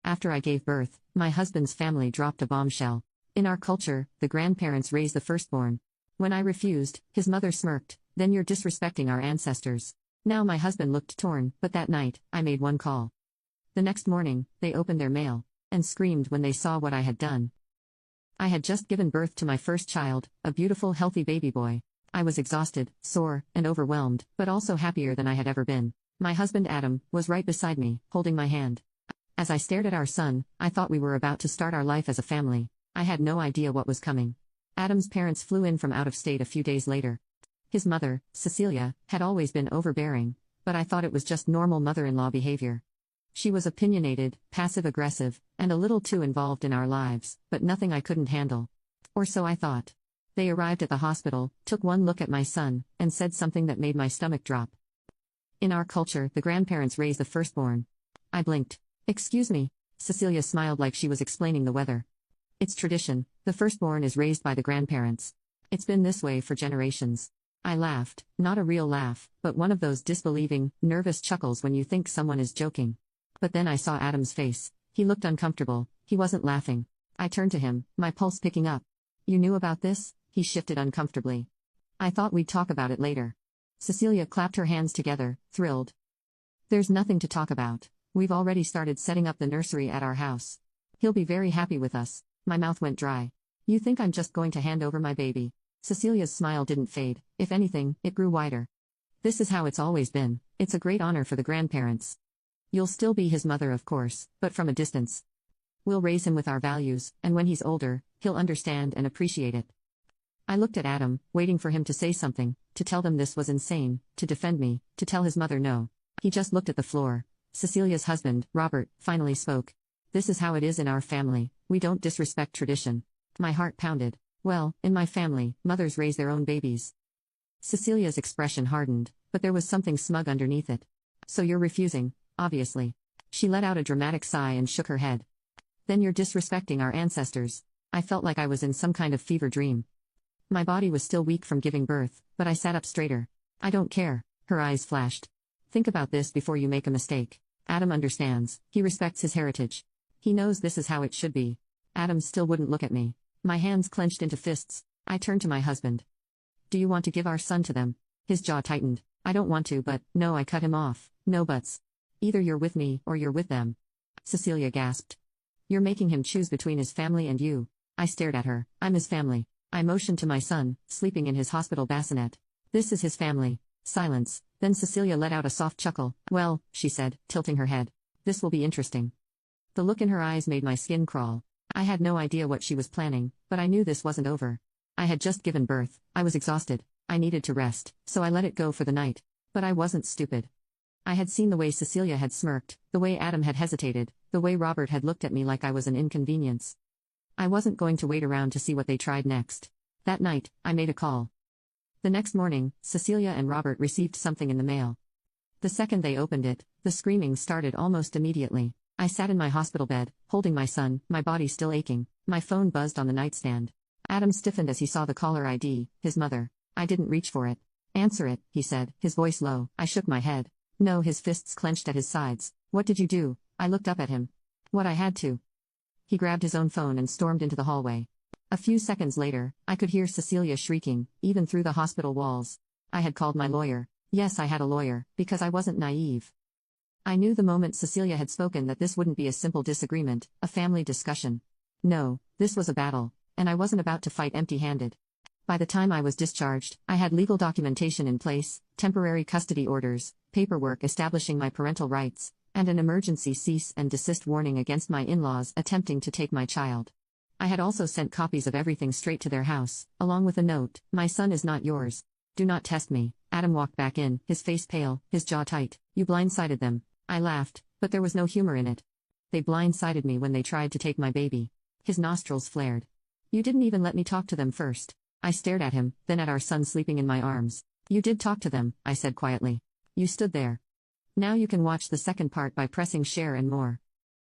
After I gave birth, my husband's family dropped a bombshell. In our culture, the grandparents raise the firstborn. When I refused, his mother smirked, "Then you're disrespecting our ancestors." Now my husband looked torn, but that night, I made one call. The next morning, they opened their mail and screamed when they saw what I had done. I had just given birth to my first child, a beautiful, healthy baby boy. I was exhausted, sore, and overwhelmed, but also happier than I had ever been. My husband Adam was right beside me, holding my hand. As I stared at our son, I thought we were about to start our life as a family. I had no idea what was coming. Adam's parents flew in from out of state a few days later. His mother, Cecilia, had always been overbearing, but I thought it was just normal mother-in-law behavior. She was opinionated, passive-aggressive, and a little too involved in our lives, but nothing I couldn't handle. Or so I thought. They arrived at the hospital, took one look at my son, and said something that made my stomach drop. In our culture, the grandparents raise the firstborn. I blinked. "Excuse me." Cecilia smiled like she was explaining the weather. "It's tradition. The firstborn is raised by the grandparents. It's been this way for generations." I laughed, not a real laugh, but one of those disbelieving, nervous chuckles when you think someone is joking. But then I saw Adam's face. He looked uncomfortable. He wasn't laughing. I turned to him, my pulse picking up. "You knew about this?" He shifted uncomfortably. "I thought we'd talk about it later." Cecilia clapped her hands together, thrilled. "There's nothing to talk about. We've already started setting up the nursery at our house. He'll be very happy with us." My mouth went dry. "You think I'm just going to hand over my baby?" Cecilia's smile didn't fade. If anything, it grew wider. "This is how it's always been. It's a great honor for the grandparents. You'll still be his mother, of course, but from a distance. We'll raise him with our values, and when he's older, he'll understand and appreciate it." I looked at Adam, waiting for him to say something, to tell them this was insane, to defend me, to tell his mother no. He just looked at the floor. Cecilia's husband, Robert, finally spoke. "This is how it is in our family. We don't disrespect tradition." My heart pounded. Well, in my family, mothers raise their own babies. Cecilia's expression hardened, but there was something smug underneath it. "So you're refusing, obviously." She let out a dramatic sigh and shook her head. "Then you're disrespecting our ancestors." I felt like I was in some kind of fever dream. My body was still weak from giving birth, but I sat up straighter. "I don't care." Her eyes flashed. "Think about this before you make a mistake. Adam understands. He respects his heritage. He knows this is how it should be." Adam still wouldn't look at me. My hands clenched into fists. I turned to my husband. "Do you want to give our son to them?" His jaw tightened. "I don't want to, but..." "No," I cut him off. "No buts. Either you're with me, or you're with them." Cecilia gasped. "You're making him choose between his family and you." I stared at her. "I'm his family." I motioned to my son, sleeping in his hospital bassinet. "This is his family." Silence. Then Cecilia let out a soft chuckle. "Well," she said, tilting her head. "This will be interesting." The look in her eyes made my skin crawl. I had no idea what she was planning, but I knew this wasn't over. I had just given birth. I was exhausted. I needed to rest, so I let it go for the night. But I wasn't stupid. I had seen the way Cecilia had smirked, the way Adam had hesitated, the way Robert had looked at me like I was an inconvenience. I wasn't going to wait around to see what they tried next. That night, I made a call. The next morning, Cecilia and Robert received something in the mail. The second they opened it, the screaming started almost immediately. I sat in my hospital bed, holding my son, my body still aching. My phone buzzed on the nightstand. Adam stiffened as he saw the caller ID, his mother. I didn't reach for it. "Answer it," he said, his voice low. I shook my head. No, his fists clenched at his sides. "What did you do?" I looked up at him. "What I had to." He grabbed his own phone and stormed into the hallway. A few seconds later, I could hear Cecilia shrieking, even through the hospital walls. I had called my lawyer. Yes, I had a lawyer, because I wasn't naive. I knew the moment Cecilia had spoken that this wouldn't be a simple disagreement, a family discussion. No, this was a battle, and I wasn't about to fight empty-handed. By the time I was discharged, I had legal documentation in place, temporary custody orders, paperwork establishing my parental rights, and an emergency cease and desist warning against my in-laws attempting to take my child. I had also sent copies of everything straight to their house, along with a note, "My son is not yours. Do not test me." Adam walked back in, his face pale, his jaw tight. "You blindsided them." I laughed, but there was no humor in it. "They blindsided me when they tried to take my baby." His nostrils flared. "You didn't even let me talk to them first." I stared at him, then at our son sleeping in my arms. "You did talk to them," I said quietly. "You stood there." Now you can watch the second part by pressing share and more.